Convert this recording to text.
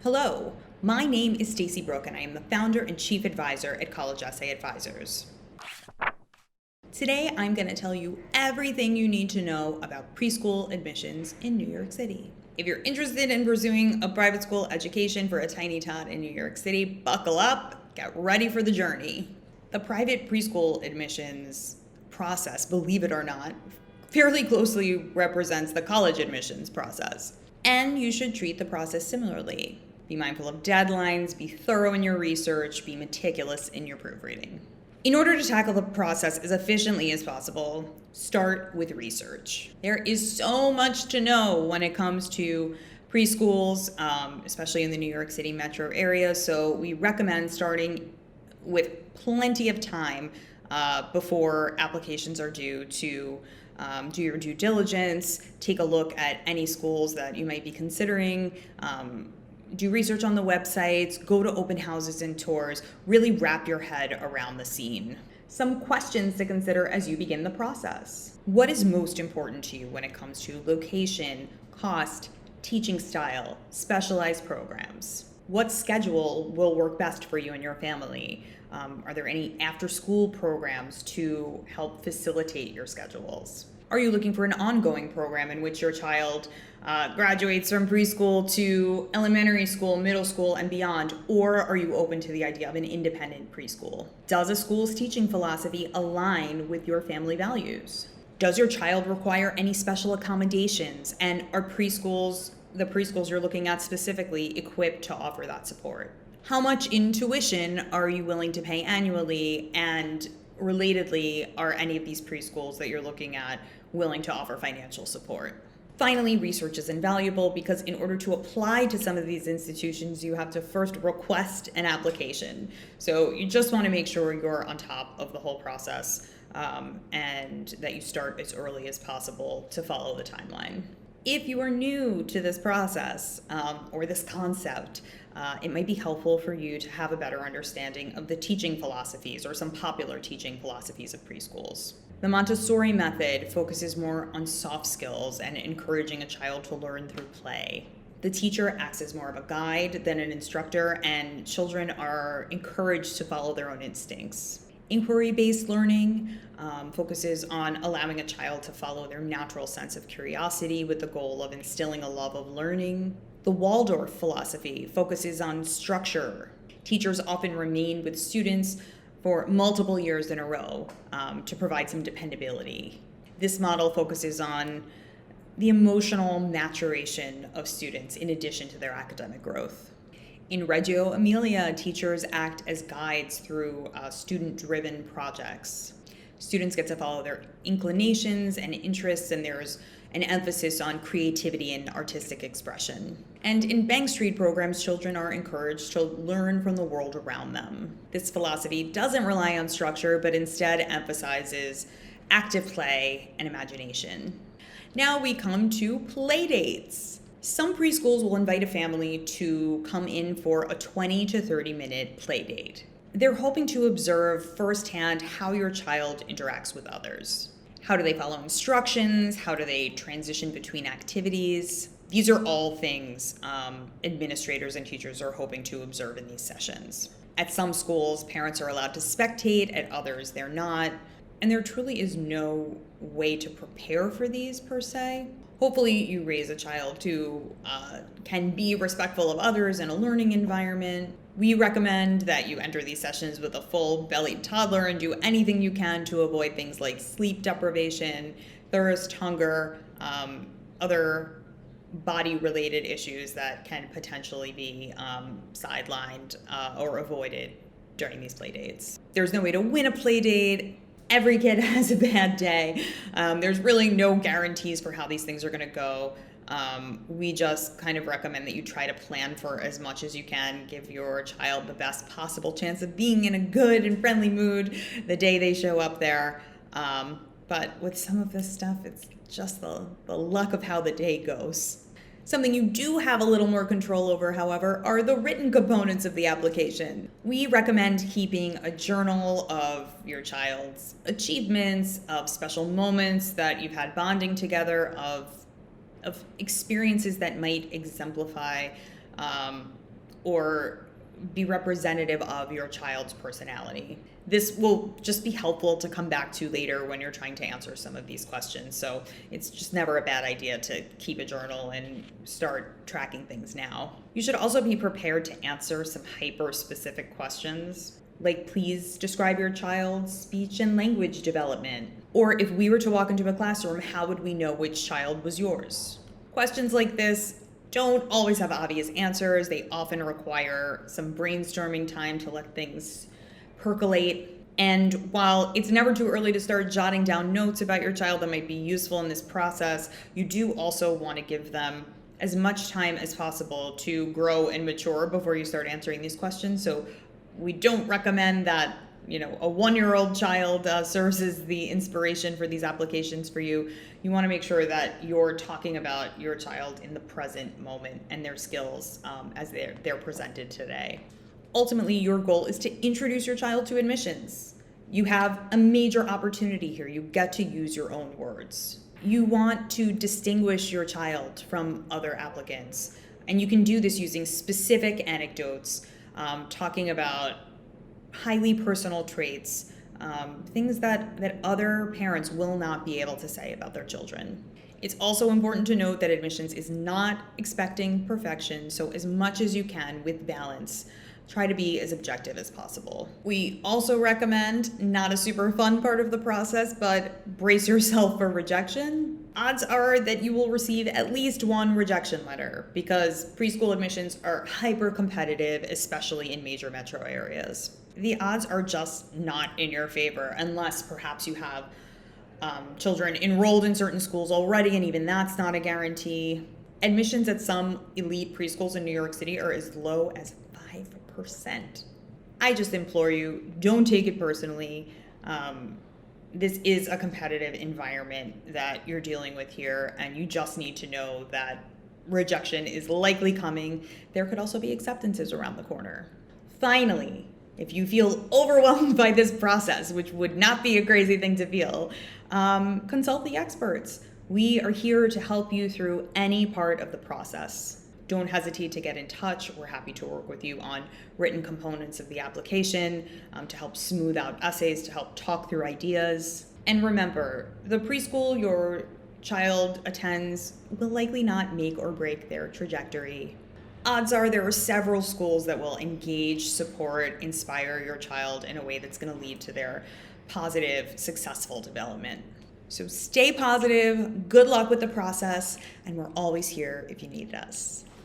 Hello, my name is Stacey Brook and I am the founder and chief advisor at College Essay Advisors. Today I'm going to tell you everything you need to know about preschool admissions in New York City. If you're interested in pursuing a private school education for a tiny tot in New York City, buckle up, get ready for the journey. The private preschool admissions process, believe it or not, fairly closely represents the college admissions process. And you should treat the process similarly. Be mindful of deadlines, be thorough in your research, be meticulous in your proofreading. In order to tackle the process as efficiently as possible, start with research. There is so much to know when it comes to preschools, especially in the New York City metro area, so we recommend starting with plenty of time before applications are due to do your due diligence, take a look at any schools that you might be considering, do research on the websites, go to open houses and tours, really wrap your head around the scene. Some questions to consider as you begin the process. What is most important to you when it comes to location, cost, teaching style, specialized programs? What schedule will work best for you and your family? Are there any after-school programs to help facilitate your schedules? Are you looking for an ongoing program in which your child graduates from preschool to elementary school, middle school, and beyond? Or are you open to the idea of an independent preschool? Does a school's teaching philosophy align with your family values? Does your child require any special accommodations? And are the preschools you're looking at specifically, equipped to offer that support? How much in tuition are you willing to pay annually? And relatedly, are any of these preschools that you're looking at willing to offer financial support? Finally, research is invaluable because in order to apply to some of these institutions, you have to first request an application. So you just want to make sure you're on top of the whole process and that you start as early as possible to follow the timeline. If you are new to this process or this concept, it might be helpful for you to have a better understanding of the teaching philosophies or some popular teaching philosophies of preschools. The Montessori method focuses more on soft skills and encouraging a child to learn through play. The teacher acts as more of a guide than an instructor, and children are encouraged to follow their own instincts. Inquiry-based learning focuses on allowing a child to follow their natural sense of curiosity with the goal of instilling a love of learning. The Waldorf philosophy focuses on structure. Teachers often remain with students for multiple years in a row to provide some dependability. This model focuses on the emotional maturation of students in addition to their academic growth. In Reggio Emilia, teachers act as guides through student-driven projects. Students get to follow their inclinations and interests, and there's an emphasis on creativity and artistic expression. And in Bank Street programs, children are encouraged to learn from the world around them. This philosophy doesn't rely on structure, but instead emphasizes active play and imagination. Now we come to play dates. Some preschools will invite a family to come in for a 20 to 30 minute play date. They're hoping to observe firsthand how your child interacts with others. How do they follow instructions? How do they transition between activities? These are all things administrators and teachers are hoping to observe in these sessions. At some schools, parents are allowed to spectate, at others they're not. And there truly is no way to prepare for these per se. Hopefully you raise a child who can be respectful of others in a learning environment. We recommend that you enter these sessions with a full-bellied toddler and do anything you can to avoid things like sleep deprivation, thirst, hunger, other body-related issues that can potentially be sidelined or avoided during these play dates. There's no way to win a play date. Every kid has a bad day. There's really no guarantees for how these things are going to go. We just kind of recommend that you try to plan for as much as you can, give your child the best possible chance of being in a good and friendly mood the day they show up there. But with some of this stuff, it's just the luck of how the day goes. Something you do have a little more control over, however, are the written components of the application. We recommend keeping a journal of your child's achievements, of special moments that you've had bonding together, of experiences that might exemplify or be representative of your child's personality. This will just be helpful to come back to later when you're trying to answer some of these questions. So it's just never a bad idea to keep a journal and start tracking things now. You should also be prepared to answer some hyper-specific questions, like please describe your child's speech and language development. Or if we were to walk into a classroom, how would we know which child was yours? Questions like this don't always have obvious answers. They often require some brainstorming time to let things percolate. And while it's never too early to start jotting down notes about your child that might be useful in this process, you do also want to give them as much time as possible to grow and mature before you start answering these questions. So we don't recommend that a 1-year-old child serves as the inspiration for these applications for you. You want to make sure that you're talking about your child in the present moment and their skills as they're presented today. Ultimately, your goal is to introduce your child to admissions. You have a major opportunity here. You get to use your own words. You want to distinguish your child from other applicants, and you can do this using specific anecdotes, talking about highly personal traits, things that other parents will not be able to say about their children. It's also important to note that admissions is not expecting perfection, so as much as you can with balance, try to be as objective as possible. We also recommend, not a super fun part of the process, but brace yourself for rejection. Odds are that you will receive at least one rejection letter because preschool admissions are hyper competitive, especially in major metro areas. The odds are just not in your favor unless perhaps you have children enrolled in certain schools already, and even that's not a guarantee. Admissions at some elite preschools in New York City are as low as 5%. I just implore you, don't take it personally. This is a competitive environment that you're dealing with here, and you just need to know that rejection is likely coming. There could also be acceptances around the corner. Finally, if you feel overwhelmed by this process, which would not be a crazy thing to feel, consult the experts. We are here to help you through any part of the process. Don't hesitate to get in touch. We're happy to work with you on written components of the application, to help smooth out essays, to help talk through ideas. And remember, the preschool your child attends will likely not make or break their trajectory. Odds are there are several schools that will engage, support, inspire your child in a way that's going to lead to their positive, successful development. So stay positive, good luck with the process, and we're always here if you need us.